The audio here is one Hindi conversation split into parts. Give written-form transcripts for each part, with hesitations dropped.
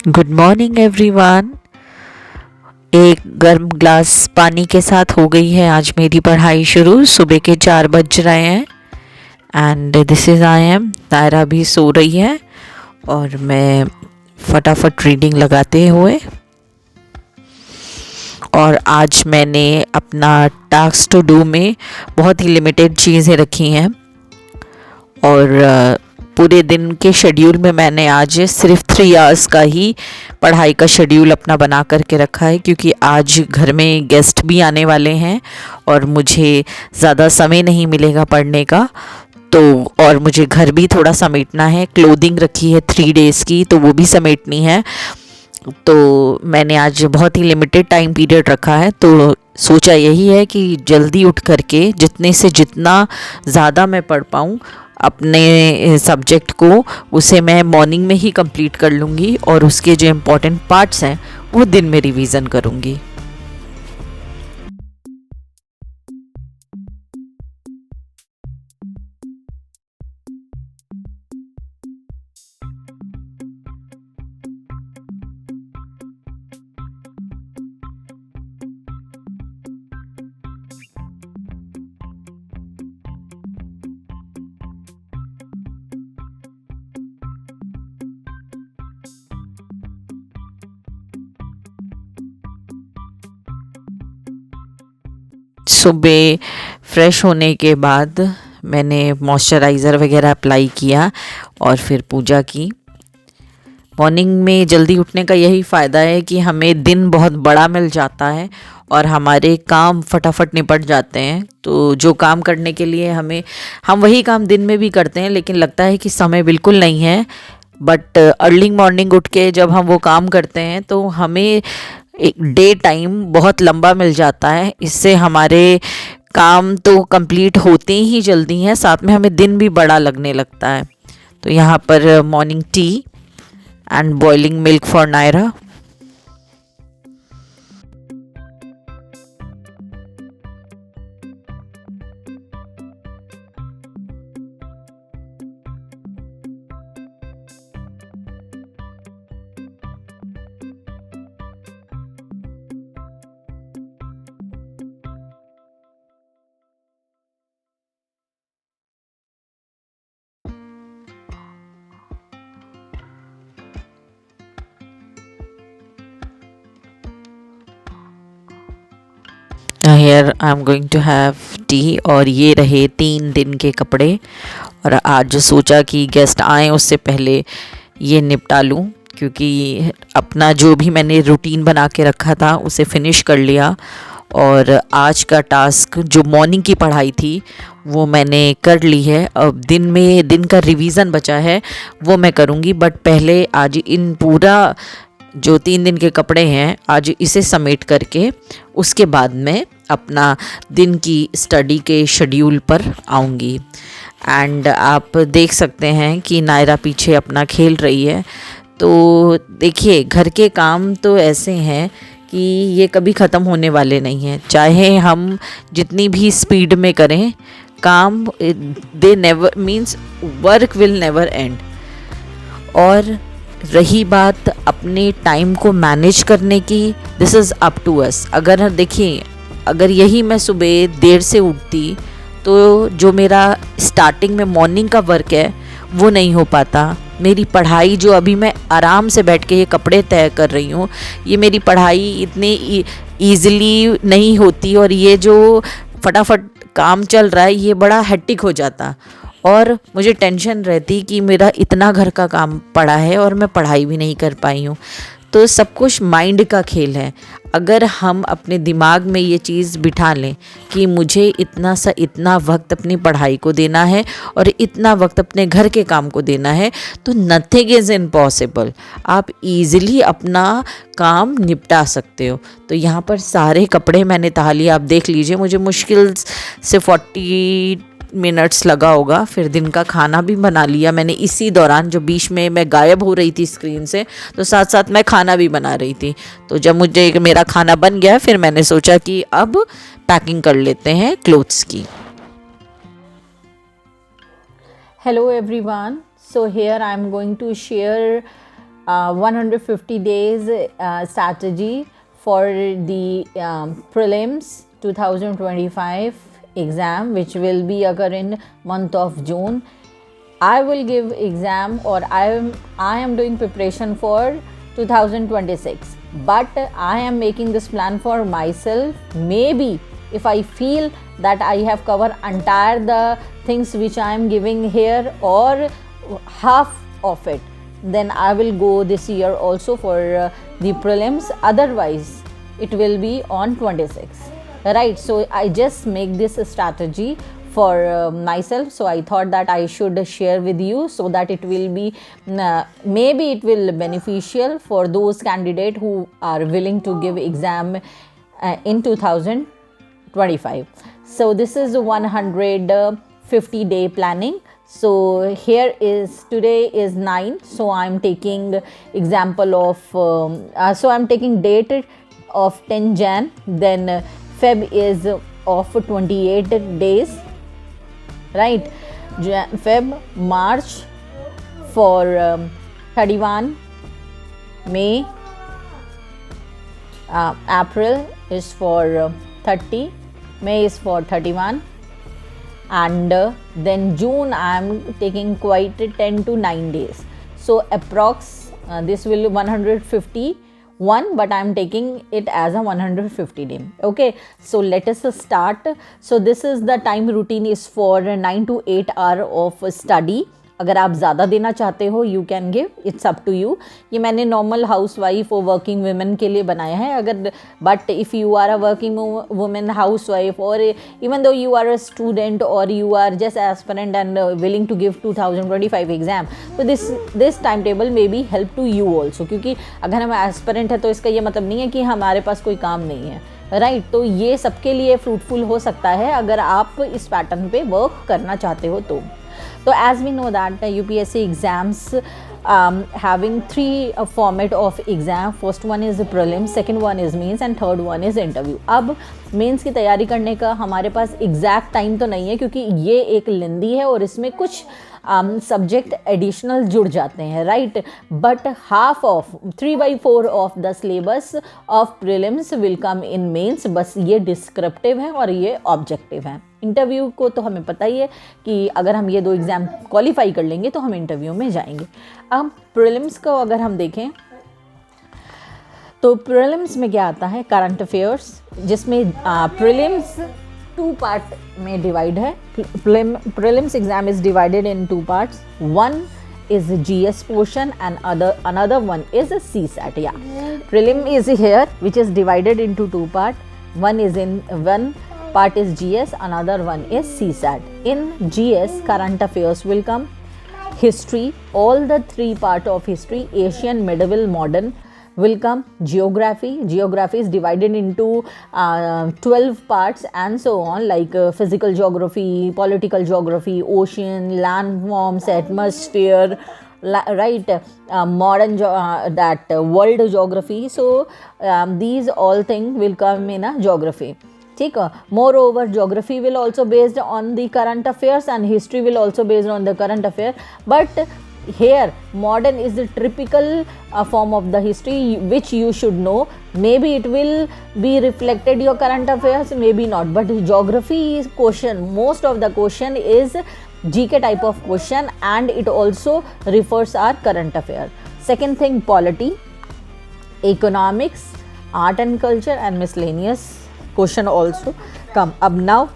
Good morning everyone. एक गर्म ग्लास पानी के साथ हो गई है आज मेरी पढ़ाई शुरू। सुबह के 4 बज रहे हैं and this is I am. Naira भी सो रही है और मैं फटाफट रीडिंग लगाते हुए। और आज मैंने अपना टास्क टू डू में बहुत ही लिमिटेड चीज़ें रखी हैं और पूरे दिन के शेड्यूल में मैंने आज सिर्फ 3 आवर्स का ही पढ़ाई का शेड्यूल अपना बना करके रखा है, क्योंकि आज घर में गेस्ट भी आने वाले हैं और मुझे ज़्यादा समय नहीं मिलेगा पढ़ने का। तो और मुझे घर भी थोड़ा समेटना है, क्लोथिंग रखी है 3 डेज़ की तो वो भी समेटनी है। तो मैंने आज बहुत ही लिमिटेड टाइम पीरियड रखा है, तो सोचा यही है कि जल्दी उठ करके जितने से जितना ज़्यादा मैं पढ़ पाऊँ अपने सब्जेक्ट को, उसे मैं मॉर्निंग में ही कंप्लीट कर लूँगी और उसके जो इम्पोर्टेंट पार्ट्स हैं वो दिन में रिवीजन करूँगी। सुबह फ्रेश होने के बाद मैंने मॉइस्चराइज़र वगैरह अप्लाई किया और फिर पूजा की। मॉर्निंग में जल्दी उठने का यही फ़ायदा है कि हमें दिन बहुत बड़ा मिल जाता है और हमारे काम फटाफट निपट जाते हैं। तो जो काम करने के लिए हम वही काम दिन में भी करते हैं, लेकिन लगता है कि समय बिल्कुल नहीं है। बट अर्ली मॉर्निंग उठ के जब हम वो काम करते हैं तो हमें एक डे टाइम बहुत लंबा मिल जाता है। इससे हमारे काम तो कंप्लीट होते ही जल्दी हैं, साथ में हमें दिन भी बड़ा लगने लगता है। तो यहाँ पर morning tea and boiling milk for Naira. Here I am going to have tea. और ये रहे 3 दिन के कपड़े, और आज सोचा कि गेस्ट आए उससे पहले ये निपटा लूँ, क्योंकि अपना जो भी मैंने रूटीन बना के रखा था उसे फिनिश कर लिया। और आज का टास्क जो मॉर्निंग की पढ़ाई थी वो मैंने कर ली है। अब दिन का रिवीज़न बचा है वो मैं करूँगी, बट पहले आज इन पूरा जो 3 दिन के कपड़े हैं आज इसे समेट करके उसके बाद मैं अपना दिन की स्टडी के शेड्यूल पर आऊँगी। एंड आप देख सकते हैं कि नायरा पीछे अपना खेल रही है। तो देखिए, घर के काम तो ऐसे हैं कि ये कभी ख़त्म होने वाले नहीं हैं, चाहे हम जितनी भी स्पीड में करें काम, they never means work will never end. और रही बात अपने टाइम को मैनेज करने की, this is up to us. अगर देखिए, अगर यही मैं सुबह देर से उठती तो जो मेरा स्टार्टिंग में मॉर्निंग का वर्क है वो नहीं हो पाता। मेरी पढ़ाई जो अभी मैं आराम से बैठ के ये कपड़े तय कर रही हूँ, ये मेरी पढ़ाई इतनी ईज़िली नहीं होती, और ये जो फटाफट काम चल रहा है ये बड़ा हेक्टिक हो जाता और मुझे टेंशन रहती कि मेरा इतना घर का काम पड़ा है और मैं पढ़ाई भी नहीं कर पाई हूँ। तो सब कुछ माइंड का खेल है। अगर हम अपने दिमाग में ये चीज़ बिठा लें कि मुझे इतना वक्त अपनी पढ़ाई को देना है और इतना वक्त अपने घर के काम को देना है, तो नथिंग इज़ इम्पॉसिबल। आप इजीली अपना काम निपटा सकते हो। तो यहाँ पर सारे कपड़े मैंने तहा लिए, आप देख लीजिए। मुझे मुश्किल से 40 मिनट्स लगा होगा। फिर दिन का खाना भी बना लिया मैंने इसी दौरान, जो बीच में मैं गायब हो रही थी स्क्रीन से, तो साथ साथ मैं खाना भी बना रही थी। तो जब मेरा खाना बन गया, फिर मैंने सोचा कि अब पैकिंग कर लेते हैं क्लोथ्स की। Hello everyone. So here I am going to share 150 days strategy for the prelims 2025 exam, which will be occur in month of June. I will give exam, or I am doing preparation for 2026, but I am making this plan for myself. Maybe if I feel that I have covered entire the things which I am giving here or half of it, then I will go this year also for the prelims. Otherwise it will be on 26, right? So I just make this strategy for myself, so I thought that I should share with you, so that it will be maybe it will beneficial for those candidates who are willing to give exam in 2025. So this is 150 day planning. So here is, today is 9, so I'm taking example of so I'm taking date of 10 Jan, then Feb is of 28 days, right? Feb, March for 31, May, April is for 30, May is for 31, and then June I am taking quite 10 to 9 days. So approx this will 151, but I am taking it as a 150 day. Okay, so let us start. So this is the time routine is for 9 to 8 hour of study. अगर आप ज़्यादा देना चाहते हो you can give, it's up to you. ये मैंने नॉर्मल हाउस वाइफ और वर्किंग वुमेन के लिए बनाया है. अगर but if you are a working women house wife, और even though you are a student और you are just aspirant and willing to give 2025 exam, तो this time table may be help to you also. क्योंकि अगर हम एस्पिरेंट है तो इसका ये मतलब नहीं है कि हमारे पास कोई काम नहीं है, राइट? तो ये सबके लिए फ्रूटफुल हो सकता है अगर आप इस पैटर्न पे वर्क करना चाहते हो तो. So as we know that UPSC exams having three format of exam. First one is prelims, second one is mains and third one is interview. अब मेंस की तैयारी करने का हमारे पास एग्जैक्ट टाइम तो नहीं है, क्योंकि ये एक लेंदी है और इसमें कुछ सब्जेक्ट एडिशनल जुड़ जाते हैं, right? But half of 3/4 of the syllabus of prelims will come in mains. बस ये डिस्क्रिप्टिव है और ये ऑब्जेक्टिव है. इंटरव्यू को तो हमें पता ही है कि अगर हम ये दो एग्ज़ाम क्वालिफाई कर लेंगे तो हम इंटरव्यू में जाएंगे. अब प्रीलिम्स को अगर हम देखें तो प्रीलिम्स में क्या आता है, करंट अफेयर्स, जिसमें प्रीलिम्स 2 पार्ट में डिवाइड है. Prelims exam is divided in 2 parts. One is GS portion and another one is a CSAT. Yeah, prelim is here, which is divided into 2 part. One part is GS, another one is CSAT. In GS, current affairs will come, history, all the 3 part of history, Asian, medieval, modern will come. Geography is divided into 12 parts and so on, like physical geography, political geography, ocean, landforms, atmosphere, right? Modern world geography. So these all things will come in a geography. ठीक है. Moreover, geography will also based on the current affairs and history will also based on the current affair. But here modern is the typical form of the history which you should know. Maybe it will be reflected your current affairs, maybe not. But geography is question, most of the question is GK type of question and it also refers our current affair. Second thing, polity, economics, art and culture and miscellaneous question also come. Up now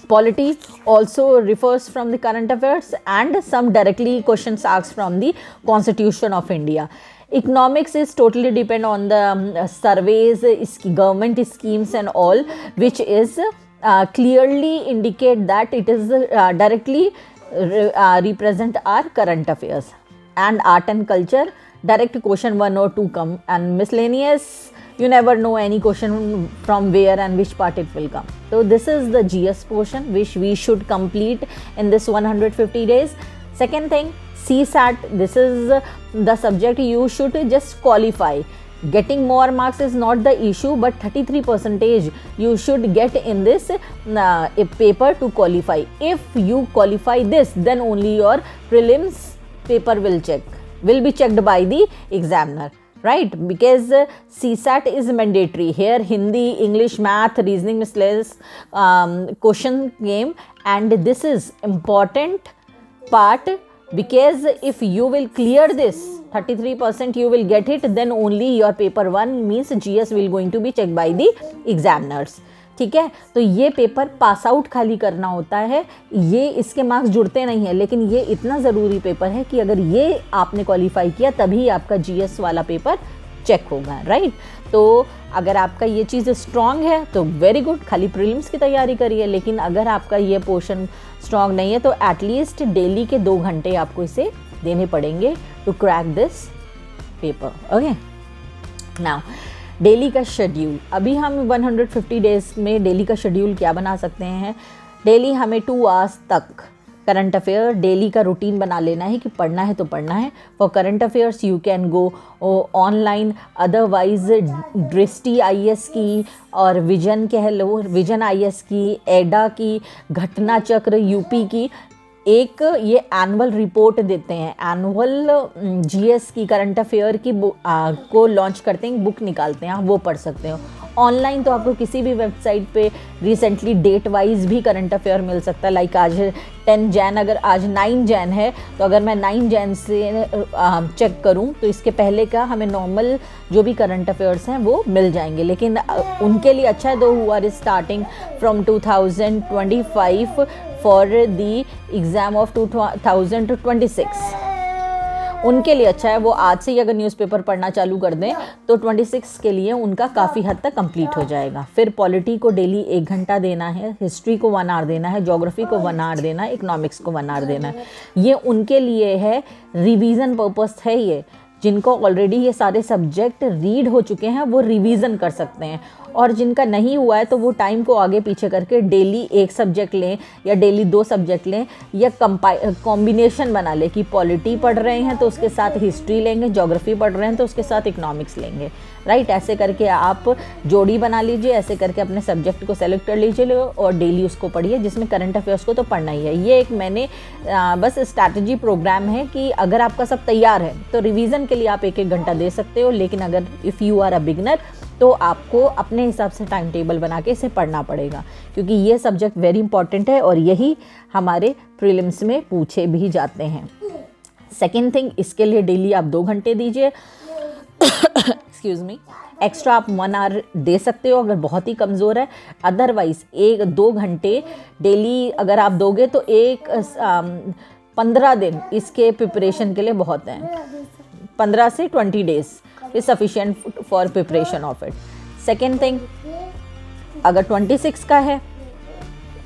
polity also refers from the current affairs and some directly questions asked from the Constitution of India. Economics is totally depend on the surveys, government schemes and all, which is clearly indicate that it is directly represent our current affairs. And art and culture, direct question 1 or 2 come, and miscellaneous, you never know any question from where and which part it will come. So this is the GS portion which we should complete in this 150 days. Second thing, CSAT, this is the subject you should just qualify. Getting more marks is not the issue, but 33% you should get in this paper to qualify. If you qualify this, then only your prelims paper will check. will be checked by the examiner, right? Because CSAT is mandatory. Here Hindi, English, math, reasoning, miscellaneous question came, and this is important part, because if you will clear this 33% you will get it, then only your paper 1 means GS will going to be checked by the examiners. ठीक है, तो ये पेपर पास आउट खाली करना होता है, ये इसके मार्क्स जुड़ते नहीं है, लेकिन ये इतना ज़रूरी पेपर है कि अगर ये आपने क्वालिफाई किया तभी आपका GS वाला पेपर चेक होगा, राइट? तो अगर आपका ये चीज़ स्ट्रांग है तो वेरी गुड, खाली प्रीलिम्स की तैयारी करिए। लेकिन अगर आपका ये पोर्शन स्ट्रांग नहीं है तो एटलीस्ट डेली के 2 घंटे आपको इसे देने पड़ेंगे to crack this paper. Okay, now daily का शेड्यूल, अभी हम 150 डेज में डेली का शेड्यूल क्या बना सकते हैं? डेली हमें 2 आवर्स तक करंट अफेयर डेली का रूटीन बना लेना है कि पढ़ना है तो पढ़ना है। For current affairs you can go online, otherwise दृष्टि IAS की और विजन कह लो, विजन IAS की, एडा की, घटना चक्र UP की एक ये एनुअल रिपोर्ट देते हैं, एनुअल GS की करंट अफेयर की को लॉन्च करते हैं, बुक निकालते हैं, आप वो पढ़ सकते हो। ऑनलाइन तो आपको किसी भी वेबसाइट पे रिसेंटली डेट वाइज भी करंट अफेयर मिल सकता है। लाइक आज 10 जैन, अगर आज 9 जैन है तो अगर मैं 9 जैन से चेक करूं तो इसके पहले का हमें नॉर्मल जो भी करंट अफेयर्स हैं वो मिल जाएंगे। लेकिन उनके लिए अच्छा है those who are starting from 2025 for the exam of 2026, उनके लिए अच्छा है। वो आज से ही अगर न्यूज़पेपर पढ़ना चालू कर दें तो 26 के लिए उनका काफ़ी हद तक कंप्लीट हो जाएगा। फिर पॉलिटी को डेली 1 घंटा देना है, हिस्ट्री को 1 आवर देना है, ज्योग्राफी को 1 आवर देना है, इकोनॉमिक्स को 1 आवर देना है। ये उनके लिए है, रिवीजन पर्पस है ये। जिनको ऑलरेडी ये सारे सब्जेक्ट रीड हो चुके हैं वो रिवीजन कर सकते हैं, और जिनका नहीं हुआ है तो वो टाइम को आगे पीछे करके डेली 1 सब्जेक्ट लें या डेली 2 सब्जेक्ट लें, या कॉम्बिनेशन बना ले कि पॉलिटी पढ़ रहे हैं तो उसके साथ हिस्ट्री लेंगे, ज्योग्राफी पढ़ रहे हैं तो उसके साथ इकोनॉमिक्स लेंगे, राइट? ऐसे करके आप जोड़ी बना लीजिए, ऐसे करके अपने सब्जेक्ट को सेलेक्ट कर लीजिए और डेली उसको पढ़िए, जिसमें करंट अफेयर्स को तो पढ़ना ही है। ये एक मैंने बस स्ट्रैटेजी प्रोग्राम है कि अगर आपका सब तैयार है तो रिवीजन के लिए आप 1-1 घंटा दे सकते हो, लेकिन अगर if you are a beginner तो आपको अपने हिसाब से टाइम टेबल बना के इसे पढ़ना पड़ेगा, क्योंकि ये सब्जेक्ट वेरी इंपॉर्टेंट है और यही हमारे प्रीलिम्स में पूछे भी जाते हैं। सेकेंड थिंग, इसके लिए डेली आप 2 घंटे दीजिए, एक्सक्यूज़ मी, एक्स्ट्रा आप 1 आवर दे सकते हो अगर बहुत ही कमज़ोर है। अदरवाइज़ 1-2 घंटे डेली अगर आप दोगे तो 15 दिन इसके प्रिपरेशन के लिए बहुत हैं। 15 से 20 days is sufficient for preparation of it. Second thing, अगर 26 का है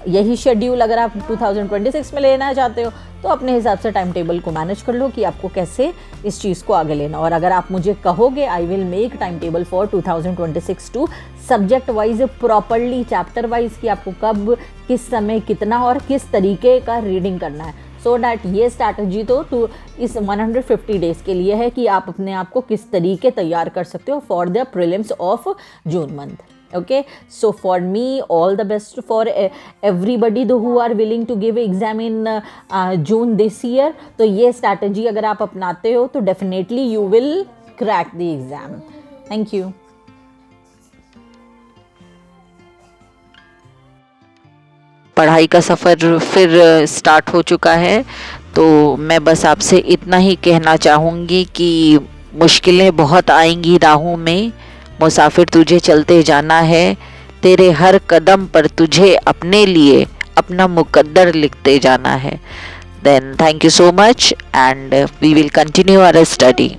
यही शेड्यूल अगर आप 2026 में लेना चाहते हो तो अपने हिसाब से टाइम टेबल को मैनेज कर लो कि आपको कैसे इस चीज़ को आगे लेना। और अगर आप मुझे कहोगे I will make time table for 2026 to subject wise properly, chapter wise, कि आपको कब, किस समय, कितना और किस तरीके का रीडिंग करना है। सो डैट ये स्ट्रैटेजी तो इस 150 डेज़ के लिए है कि आप अपने आप को किस तरीके तैयार कर सकते हो for the prelims of June month. Okay, so for me all the best for everybody who are willing to give exam in June this year. तो ये strategy अगर आप अपनाते हो तो definitely you will crack the exam. Thank you. पढ़ाई का सफ़र फिर स्टार्ट हो चुका है, तो मैं बस आपसे इतना ही कहना चाहूँगी कि मुश्किलें बहुत आएंगी राहों में, मुसाफिर तुझे चलते जाना है, तेरे हर कदम पर तुझे अपने लिए अपना मुकद्दर लिखते जाना है। Then thank you so much and we will continue our study.